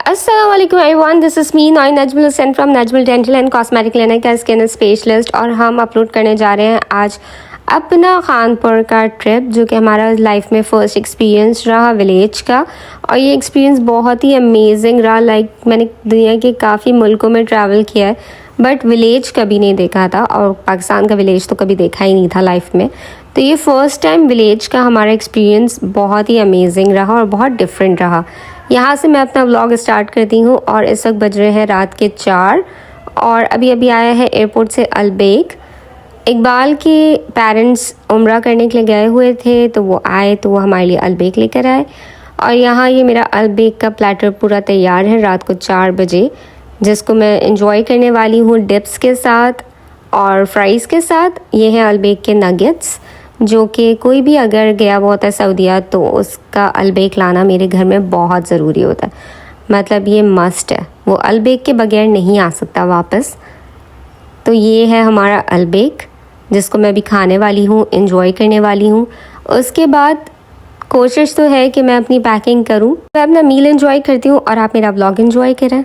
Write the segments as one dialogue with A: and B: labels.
A: अस्सलामुअलैकुम everyone, this is me नॉय Najmul Hussain from Najmul dental and cosmetic clinic as skin specialist. और हम अपलोड करने जा रहे हैं आज अपना खानपुर का ट्रिप, जो कि हमारा लाइफ में फ़र्स्ट एक्सपीरियंस रहा विलेज का। और ये एक्सपीरियंस बहुत ही अमेजिंग रहा। मैंने दुनिया के काफ़ी मुल्कों में ट्रैवल किया है, बट विलेज कभी नहीं देखा था, और पाकिस्तान का विलेज तो कभी देखा ही नहीं था लाइफ में। तो ये फ़र्स्ट टाइम विलेज का हमारा एक्सपीरियंस बहुत ही अमेजिंग रहा और बहुत डिफरेंट रहा। यहाँ से मैं अपना व्लॉग स्टार्ट करती हूँ और इस वक्त बज रहे हैं रात के 4 और अभी अभी आया है एयरपोर्ट से अलबेक। इकबाल के पेरेंट्स उम्रा करने के लिए गए हुए थे, तो वो आए तो वो हमारे लिए अलबेक लेकर आए। और यहाँ ये मेरा अलबेक का प्लेटर पूरा तैयार है रात को 4 बजे, जिसको मैं इंजॉय करने वाली हूँ डिप्स के साथ और फ्राइज़ के साथ। ये है अलबेक के नगेट्स, जो कि कोई भी अगर गया हुआ होता है सऊदीया तो उसका अलबेक लाना मेरे घर में बहुत ज़रूरी होता है। मतलब ये मस्ट है, वो अलबेक के बगैर नहीं आ सकता वापस। तो ये है हमारा अलबेक, जिसको मैं अभी खाने वाली हूँ, एंजॉय करने वाली हूँ। उसके बाद कोशिश तो है कि मैं अपनी पैकिंग करूँ। मैं अपना मील एंजॉय करती हूँ और आप मेरा व्लॉग एंजॉय करें।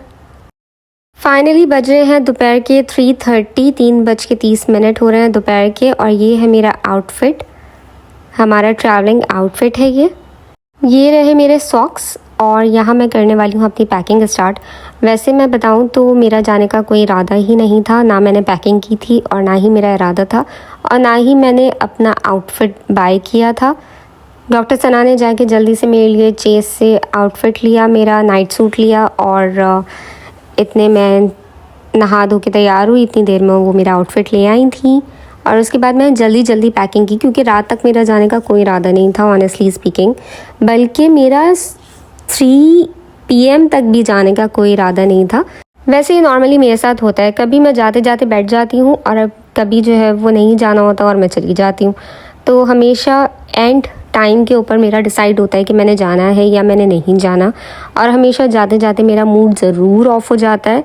A: फाइनली बज रहे हैं दोपहर के 3:30, 3:30 हो रहे हैं दोपहर के। और ये है मेरा आउटफिट, हमारा ट्रैवलिंग आउटफिट है ये रहे मेरे सॉक्स। और यहाँ मैं करने वाली हूँ अपनी पैकिंग स्टार्ट। वैसे मैं बताऊँ तो मेरा जाने का कोई इरादा ही नहीं था, ना मैंने पैकिंग की थी और ना ही मेरा इरादा था, और ना ही मैंने अपना आउटफिट बाय किया था। डॉक्टर सना ने जाके जल्दी से मेरे लिए चेस से आउटफिट लिया, मेरा नाइट सूट लिया, और इतने मैं नहा धो के तैयार हुई, इतनी देर में वो मेरा आउटफिट ले आई थी। और उसके बाद मैंने जल्दी जल्दी पैकिंग की, क्योंकि रात तक मेरा जाने का कोई इरादा नहीं था ऑनेस्टली स्पीकिंग। बल्कि मेरा 3 PM तक भी जाने का कोई इरादा नहीं था। वैसे ये नॉर्मली मेरे साथ होता है, कभी मैं जाते जाते बैठ जाती हूँ और अब कभी जो है वो नहीं जाना होता और मैं चली जाती हूँ। तो हमेशा एंड टाइम के ऊपर मेरा डिसाइड होता है कि मैंने जाना है या मैंने नहीं जाना। और हमेशा जाते जाते मेरा मूड ज़रूर ऑफ हो जाता है,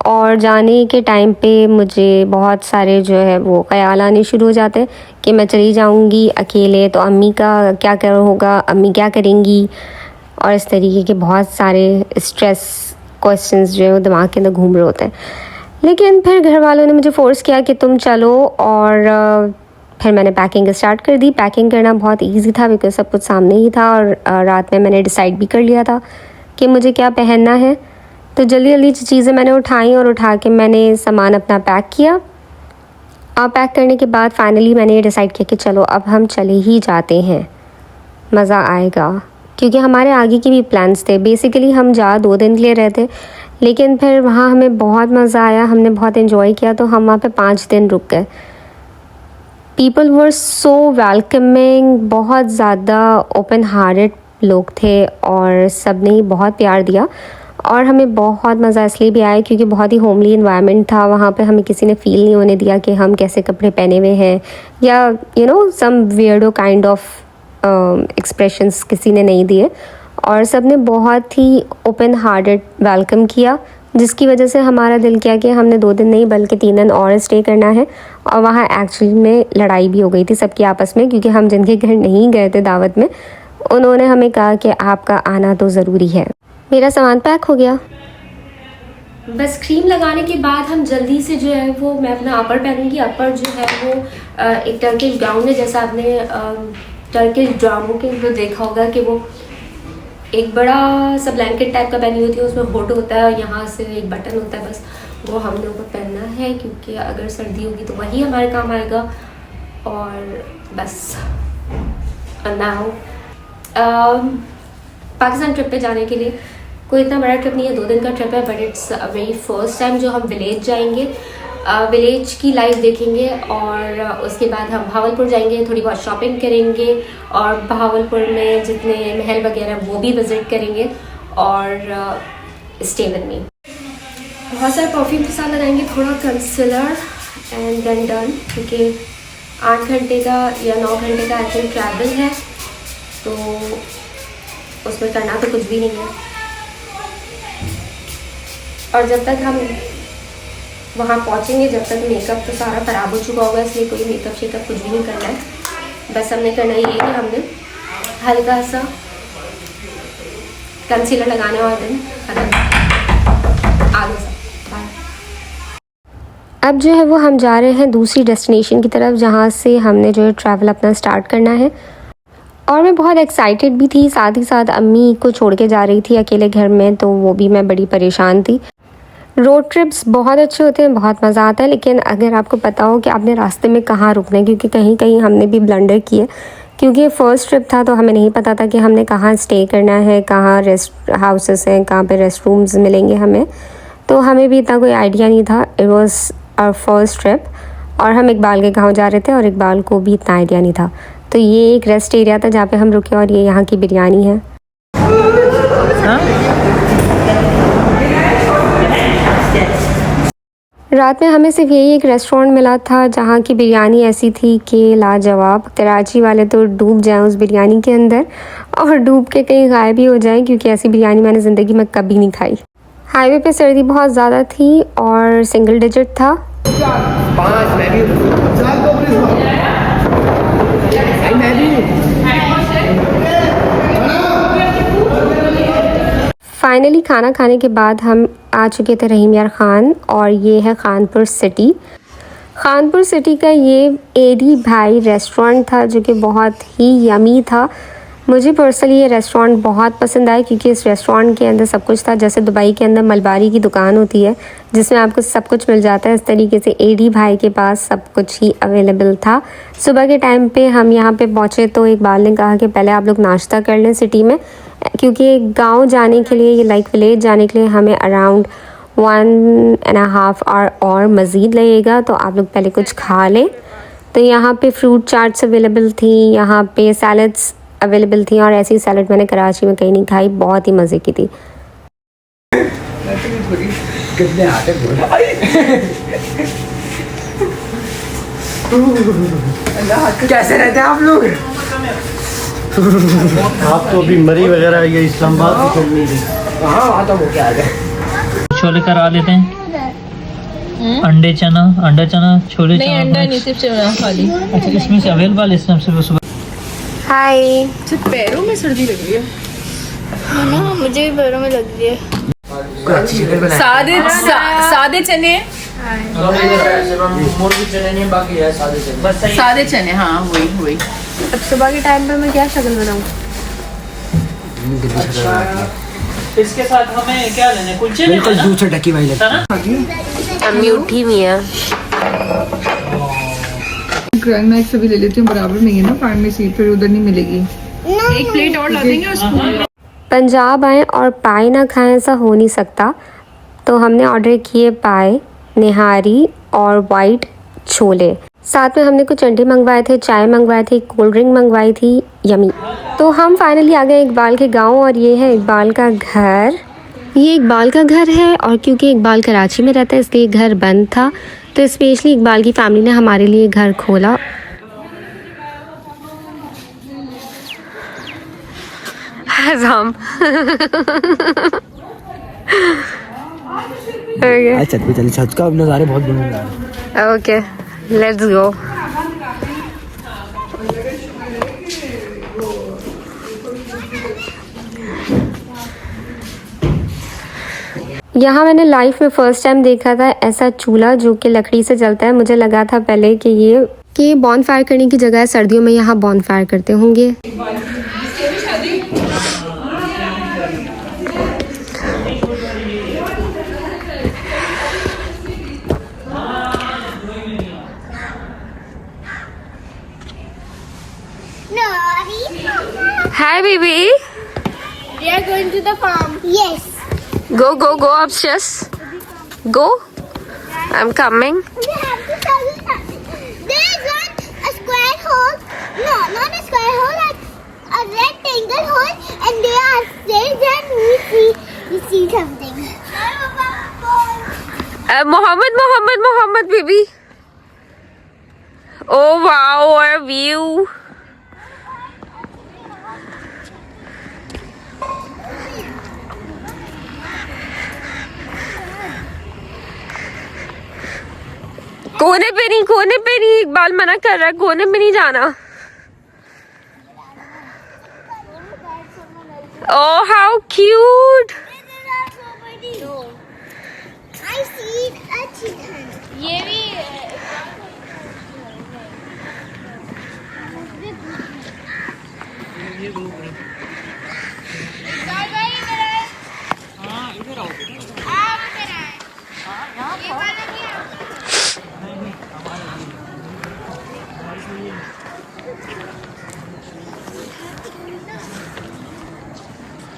A: और जाने के टाइम पे मुझे बहुत सारे जो है वो ख़याल आने शुरू हो जाते हैं कि मैं चली जाऊंगी अकेले तो अम्मी का क्या कर होगा, अम्मी क्या करेंगी, और इस तरीके के बहुत सारे स्ट्रेस क्वेश्चंस जो है वो दिमाग के अंदर घूम रहे होते हैं। लेकिन फिर घर वालों ने मुझे फ़ोर्स किया कि तुम चलो, और फिर मैंने पैकिंग स्टार्ट कर दी। पैकिंग करना बहुत इजी था बिकॉज सब कुछ सामने ही था, और रात में मैंने डिसाइड भी कर लिया था कि मुझे क्या पहनना है। तो जल्दी जल्दी चीज़ें मैंने उठाई और उठा के मैंने सामान अपना पैक किया। और पैक करने के बाद फाइनली मैंने ये डिसाइड किया कि चलो अब हम चले ही जाते हैं, मज़ा आएगा। क्योंकि हमारे आगे की भी प्लान्स थे। बेसिकली हम 2 दिन के लिए रहे थे, लेकिन फिर वहाँ हमें बहुत मज़ा आया, हमने बहुत इन्जॉय किया, तो हम वहाँ पे 5 दिन रुक गए। पीपल वर सो वेलकमिंग, बहुत ज़्यादा ओपन हार्टेड लोग थे और सब ने बहुत प्यार दिया। और हमें बहुत मज़ा इसलिए भी आया क्योंकि बहुत ही होमली इन्वायरमेंट था वहाँ पे। हमें किसी ने फ़ील नहीं होने दिया कि हम कैसे कपड़े पहने हुए हैं, या सम वियर्डो काइंड ऑफ एक्सप्रेशंस किसी ने नहीं दिए। और सब ने बहुत ही ओपन हार्टेड वेलकम किया, जिसकी वजह से हमारा दिल किया कि हमने 2 दिन नहीं बल्कि 3 दिन और स्टे करना है। और वहाँ एक्चुअली में लड़ाई भी हो गई थी सबकी आपस में, क्योंकि हम जिनके घर नहीं गए थे दावत में, उन्होंने हमें कहा कि आपका आना तो ज़रूरी है। मेरा सामान पैक हो गया, बस क्रीम लगाने के बाद हम जल्दी से जो है वो मैं अपना अपर पहनूंगी। अपर जो है वो एक टर्किश गाउन है, जैसा आपने टर्किश ड्रामों के अंदर देखा होगा कि वो एक बड़ा सा ब्लैंकेट टाइप का पहनी होती है, उसमें हुड होता है और यहाँ से एक बटन होता है, बस वो हमने ऊपर पहनना है क्योंकि अगर सर्दी होगी तो वही हमारे काम आएगा। और बस नाउ पाकिस्तान ट्रिप पे जाने के लिए कोई इतना बड़ा ट्रिप नहीं है, 2 दिन का ट्रिप है, but it's very first time जो हम विलेज जाएंगे, विलेज की लाइफ देखेंगे। और उसके बाद हम भावलपुर जाएंगे, थोड़ी बहुत शॉपिंग करेंगे, और भावलपुर में जितने महल वगैरह वो भी विज़िट करेंगे, और स्टे विद मी। बहुत सारे परफ्यूम के साथ लगाएंगे, थोड़ा कंसीलर एंड देन डन। क्योंकि 8 घंटे का या 9 घंटे का आई थिंक ट्रैवल है, तो उसमें करना तो कुछ भी नहीं है। और जब तक हम वहाँ पहुँचेंगे, जब तक मेकअप तो सारा ख़राब हो चुका होगा, इसलिए कोई मेकअप शेकअप कुछ भी नहीं करना है। बस हमने करना ये है कि हमने हल्का सा कंसीलर लगाने और दिन खत्म। अब जो है वो हम जा रहे हैं दूसरी डेस्टिनेशन की तरफ, जहाँ से हमने जो है ट्रैवल अपना स्टार्ट करना है। और मैं बहुत एक्साइटेड भी थी, साथ ही साथ अम्मी को छोड़ के जा रही थी अकेले घर में, तो वो भी मैं बड़ी परेशान थी। रोड ट्रिप्स बहुत अच्छे होते हैं, बहुत मज़ा आता है, लेकिन अगर आपको पता हो कि आपने रास्ते में कहाँ रुकना है, क्योंकि कहीं कहीं हमने भी ब्लंडर किए, क्योंकि फर्स्ट ट्रिप था तो हमें नहीं पता था कि हमने कहाँ स्टे करना है, कहाँ रेस्ट हाउसेस हैं, कहाँ पे रेस्ट रूम्स मिलेंगे हमें, तो हमें भी इतना कोई आइडिया नहीं था। It was our first trip और हम इकबाल के गाँव जा रहे थे और इकबाल को भी इतना आइडिया नहीं था। तो ये एक रेस्ट एरिया था जहाँ पे हम रुके और ये यहाँ की बिरयानी है। रात में हमें सिर्फ यही एक रेस्टोरेंट मिला था जहाँ की बिरयानी ऐसी थी कि लाजवाब। कराची वाले तो डूब जाएं उस बिरयानी के अंदर और डूब के कहीं गायब भी हो जाएं, क्योंकि ऐसी बिरयानी मैंने ज़िंदगी में कभी नहीं खाई। हाईवे पे सर्दी बहुत ज़्यादा थी और सिंगल डिजिट था। फाइनली खाना खाने के बाद हम आ चुके थे रहीम यार ख़ान, और ये है खानपुर सिटी। खानपुर सिटी का ये एडी भाई रेस्टोरेंट था जो कि बहुत ही यमी था। मुझे पर्सनली ये रेस्टोरेंट बहुत पसंद आया, क्योंकि इस रेस्टोरेंट के अंदर सब कुछ था। जैसे दुबई के अंदर मलबारी की दुकान होती है जिसमें आपको सब कुछ मिल जाता है, इस तरीके से एडी भाई के पास सब कुछ ही अवेलेबल था। सुबह के टाइम पे हम यहाँ पे पहुँचे तो इकबाल ने कहा कि पहले आप लोग नाश्ता कर लें सिटी में, क्योंकि गांव जाने के लिए, ये लाइक विलेज जाने के लिए हमें अराउंड 1.5 आवर और मज़ीद लगेगा, तो आप लोग पहले कुछ खा लें। तो यहाँ पे फ्रूट चाट्स अवेलेबल थी, यहाँ पे सैलड्स अवेलेबल थी, और ऐसी सैलड मैंने कराची में कहीं नहीं खाई, बहुत ही मज़े की थी।
B: कैसे रहते हैं आप लोग?
C: आप तो अभी मरी वगैरह ये इस्लामाबाद की करनी थी।
B: हाँ वहाँ तो वो क्या आ गए।
D: छोले करा लेते हैं। अंडे चना, अंडा चना, छोले
E: नहीं,
D: चना।
E: अंडा नहीं, सिर्फ चना खाली।
D: अच्छा, इसमें से अवेलेबल है, इसमें से सुबह।
A: हाय।
E: सिर्फ पैरों में सर्दी लग रही है
F: ना, मुझे भी पैरों में लग रही है।
B: अच्छी जगह बनाए।
E: सादे चने,
B: मुर्गी चने नहीं, बाकी है सादे चने।
E: सादे चने, हाँ वही वही।
A: अब सुबह के टाइम पे मैं क्या शक्ल बनाऊँ?
D: इसके साथ हमें क्या लेने, कुलचे
B: बिल्कुल
D: लेने ना?
B: दूध से ढकी हुई लगती है।
A: अम्मी उठी हुई है।
E: ग्रैंड नाइट से भी ले लेती हूँ, बराबर में ही है ना फार्मेसी, फिर उधर नहीं मिलेगी। एक प्लेट और ला देंगे उसको।
A: पंजाब आए और पाए ना खाएं, ऐसा हो नहीं सकता। तो हमने ऑर्डर किए पाए, निहारी और वाइट छोले। साथ में हमने कुछ अंडे मंगवाए थे, चाय मंगवाए थे, कोल्ड ड्रिंक मंगवाई थी, यमी। तो हम फाइनली आ गए इकबाल के गांव, और ये है इकबाल का घर। ये इकबाल का घर है, और क्योंकि इकबाल कराची में रहता है इसलिए घर बंद था, तो स्पेशली इकबाल की फैमिली ने हमारे लिए घर खोला। हम
B: छत पे चले, छत का नज़ारे बहुत बढ़िया।
A: Okay, let's go. यहाँ मैंने लाइफ में फ़र्स्ट टाइम देखा था ऐसा चूल्हा जो कि लकड़ी से जलता है। मुझे लगा था पहले कि ये बॉन फायर करने की जगह है, सर्दियों में यहाँ बॉन फायर करते होंगे। Hi, baby.
F: We are going to the farm. Yes.
A: Go upstairs. Go. I'm coming.
F: We have to tell you something. There is a square hole. No, not a square hole. A rectangle hole, and there are stairs, and we see something.
A: Mohammed, baby. Oh wow, what a view. कोने पे नहीं, इकबाल मना कर रहा है, कोने पे नहीं जाना। Oh, how cute!
F: I see a chicken. ये भी
D: ये दो हाँ इधर आओ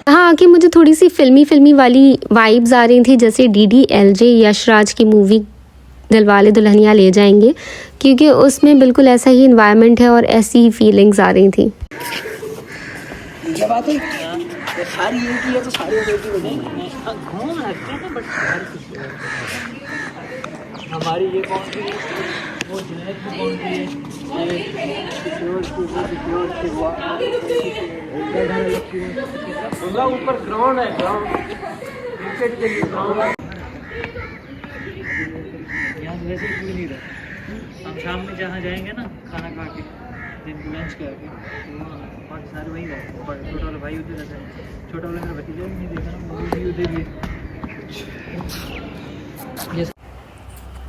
A: यहाँ आके मुझे थोड़ी सी फिल्मी वाली वाइब्स आ रही थी, जैसे DDLJ यशराज की मूवी दिलवाले दुल्हनिया ले जाएंगे, क्योंकि उसमें बिल्कुल ऐसा ही इन्वायरमेंट है और ऐसी ही फीलिंग्स आ रही थी।
B: क्या बात है? सारी एक ही है तो सारी एक ही बनी।
D: घूम सकते हैं बट हमारी ये बाउंड्री है, वो जन्नत की बाउंड्री है।
C: ऊपर ग्राउंड है, ग्राउंड क्रिकेट के लिए ग्राउंड।
D: यहाँ वैसे कोई नहीं रहा। हम शाम में जहाँ जाएंगे ना खाना खा के दिन लंच करके तो वहाँ बहुत सारे वही रहते हैं। छोटा वाला भाई उधर रहता है, छोटा वाला मेरा भतीजा भी नहीं देखा ना, वो भी उधर भी।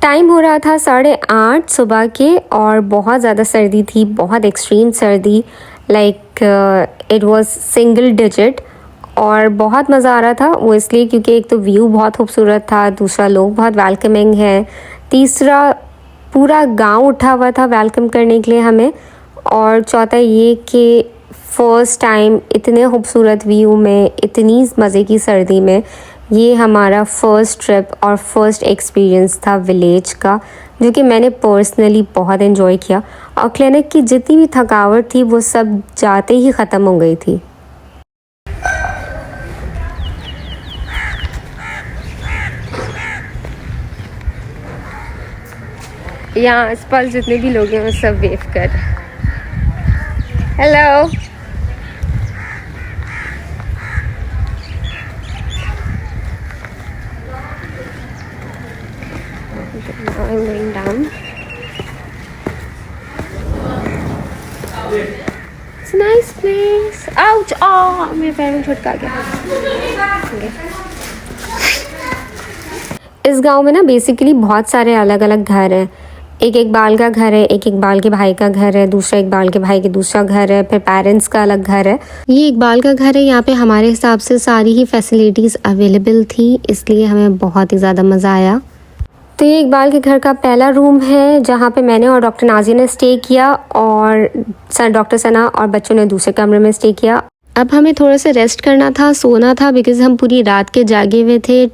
A: टाइम हो रहा था 8:30 सुबह के और बहुत ज़्यादा सर्दी थी, बहुत एक्सट्रीम सर्दी, like it was single digit. और बहुत मज़ा आ रहा था, वो इसलिए क्योंकि एक तो व्यू बहुत खूबसूरत था, दूसरा लोग बहुत वेलकमिंग है, तीसरा पूरा गांव उठा हुआ था वेलकम करने के लिए हमें, और चौथा ये कि फ़र्स्ट टाइम इतने खूबसूरत व्यू में इतनी मज़े की सर्दी में ये हमारा फ़र्स्ट ट्रिप और फर्स्ट एक्सपीरियंस था विलेज का, जो कि मैंने पर्सनली बहुत एंजॉय किया। और क्लिनिक की जितनी भी थकावट थी वो सब जाते ही ख़त्म हो गई थी। यहाँ आसपास जितने भी लोग हैं वो सब वेव कर। Hello, I'm going down. It's a nice place. Ouch! Oh, मेरे पैर में चोट आ गया। इस गांव में ना बेसिकली बहुत सारे अलग अलग घर हैं। एक इकबाल का घर है, एक इकबाल के भाई का घर है, दूसरा इकबाल के भाई के दूसरा घर है, फिर पेरेंट्स का अलग घर है। ये इकबाल का घर है। यहाँ पे हमारे हिसाब से सारी ही फैसिलिटीज़ अवेलेबल थी, इसलिए हमें बहुत ही ज़्यादा मज़ा आया। तो ये इकबाल के घर का पहला रूम है, जहाँ पे मैंने और डॉक्टर नाजिया ने स्टे किया, और डॉक्टर सना और बच्चों ने दूसरे कमरे में स्टे किया। अब हमें थोड़ा सा रेस्ट करना था, सोना था, बिकॉज़ हम पूरी रात के जागे हुए थे,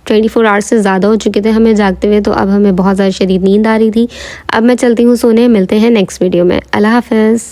A: 24 आवर्स से ज़्यादा हो चुके थे हमें जागते हुए, तो अब हमें बहुत ज़्यादा शदीद नींद आ रही थी। अब मैं चलती हूँ सोने, मिलते हैं नेक्स्ट वीडियो में। अल्लाह हाफ़िज़।